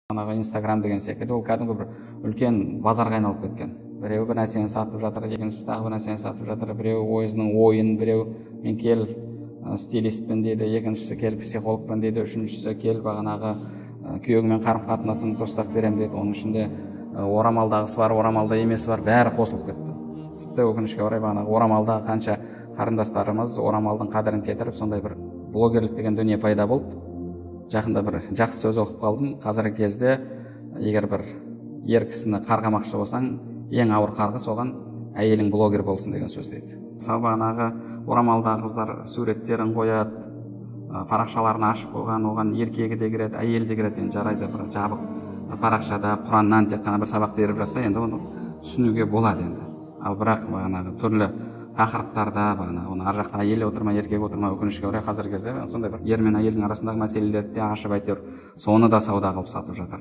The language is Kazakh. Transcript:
Инстаграм деген секілді ол кәдімгі бір үлкен базарға айналып кеткен. Біреу бір нәрсені сатып жатыр, екіншісі тағы бір нәрсені сатып жатыр, біреу өзінің ойын, біреу мен кел стилистпен дейді, екіншісі кел психологпен дейді, үшіншісі кел бағанағы күйеуіңмен қарым-қатынасын дұрыстап беремін дейді. Оның ішінде орамалдағысы бар, орамалда емесі бар, бәрі қосылып кетті. Тіпті өкінішке орай бағанағы орамалдағы қанша қарындастарымыз орамалдың қадірін кетіріп, сондай бір блогерлік деген дүние пайда болды. Жақында бір жақсы сөз оқып қалдым. Қазіргі кезде егер бір ер кісіні қарғамақшы болсаң, ең ауыр қарғы соған әйелің блогер болсын деген сөз дейді. Мысалы бағанағы орамалдағы қыздар суреттерін қояды, парақшаларын ашып қойған, оған еркегі де кіреді, әйелі де кіреді. Енді жарайды, бір жабық парақшада Құраннан тек қана бір сабақ беріп жатса, енді оны түсінуге болады енді. Ал бірақ бағанағы түрлі тақырыптарда бағанағы оны ар жақта әйелі отырма, еркегі отырма, өкінішке орай қазіргі кезде сондай бір ер мен әйелдің арасындағы мәселелерді де ашып әйтеуір соны да сауда қылып сатып жатыр.